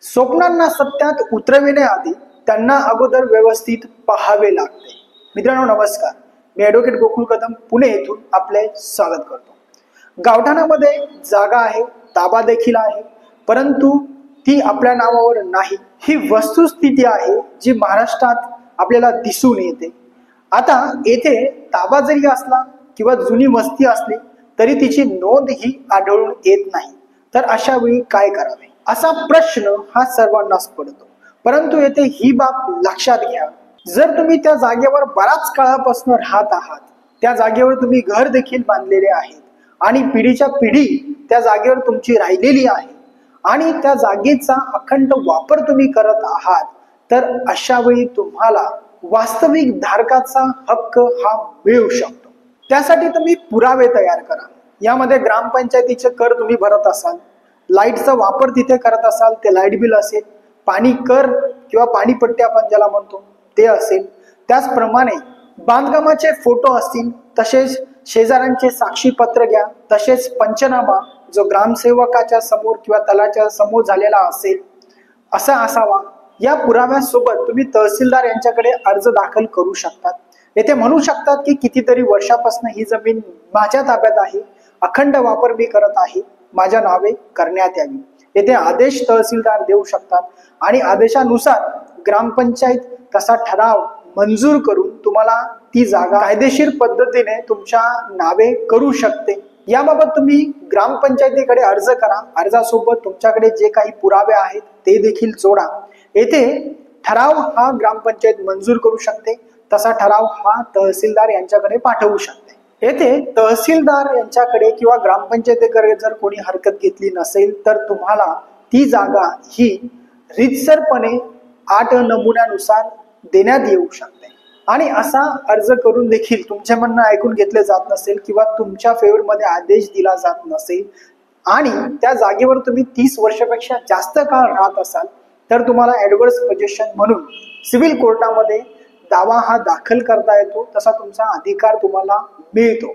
स्वप्नांना सत्यात उतरविण्याआधी त्यांना अगोदर व्यवस्थित पाहावे लागते। मित्रांनो नमस्कार, मी ॲडव्होकेट गोकुळ कदम पुणे येथून आपले स्वागत करतो। गावठाणामध्ये जागा आहे, ताबा देखील आहे, परंतु ती आपल्या नावावर नाही, ही वस्तुस्थिती आहे जी महाराष्ट्रात आपल्याला दिसून येते। आता येथे ताबा जरी असला किंवा जुनी वस्ती असली तरी तिची नोंद ही आढळून येत नाही, तर अशा वेळी काय करावे असा प्रश्न हा सर्वांनाच पडतो। परंतु येथे ही बाब लक्षात घ्या, जर तुम्ही त्या जागेवर बराच काळापासून राहत आहात, त्या जागेवर तुम्ही घर देखील बांधलेले आहेत आणि पिढीच्या पिढी त्या जागेवर तुमची राहिलेली आहे आणि त्या जागेचा अखंड वापर तुम्ही करत आहात, तर अशा वेळी तुम्हाला वास्तविक धारकाचा हक्क हा मिळू शकतो। त्यासाठी तुम्ही पुरावे तयार करा। यामध्ये ग्रामपंचायतीचे कर तुम्ही भरत असाल, लाईटचा वापर तिथे करत असाल ते लाईट बिल असेल, पाणी कर किंवा पाणीपट्टी आपण ज्याला म्हणतो ते असेल, त्याचप्रमाणे बांधकामाचे फोटो असतील, तसेच शेजाऱ्यांचे साक्षीपत्र घ्या, तसेच पंचनामा जो ग्रामसेवकाच्या समोर किंवा तलाच्या समोर झालेला असेल असा असावा। या पुराव्यासोबत तुम्ही तहसीलदार यांच्याकडे अर्ज दाखल करू शकतात। येथे म्हणू शकतात की कितीतरी वर्षापासून ही जमीन माझ्या ताब्यात आहे, अखंड वापर मी करत आहे, माझ्या नावे करण्यात यावी। येथे आदेश तहसीलदार देऊ शकतात आणि आदेशानुसार ग्रामपंचायत तसा ठराव मंजूर करून तुम्हाला ती जागा कायदेशीर पद्धतीने तुमच्या नावे करू शकते। याबाबत तुम्ही ग्रामपंचायतीकडे अर्ज करा। अर्जासोबत तुमच्याकडे जे काही पुरावे आहेत ते देखील जोडा। येथे ठराव हा ग्रामपंचायत मंजूर करू शकते, तसा ठराव हा तहसीलदार यांच्याकडे पाठवू शकते। येथे तहसीलदार यांच्याकडे किंवा ग्रामपंचायतीकडे जर कोणी हरकत घेतली नसेल तर तुम्हाला ती जागा ही रीतसरपणे 8 नमुन्यानुसार देण्यात येऊ शकते। आणि असा अर्ज करून देखील तुमचे म्हणणं ऐकून घेतले जात नसेल किंवा तुमच्या फेवरमध्ये आदेश दिला जात नसेल आणि त्या जागेवर तुम्ही 30 वर्षापेक्षा जास्त काळ राहत असाल, तर तुम्हाला ॲडव्हर्स पोझिशन म्हणून सिव्हिल कोर्टामध्ये दावा हा दाखल करता येतो, तसा तुमचा अधिकार तुम्हाला मिळतो।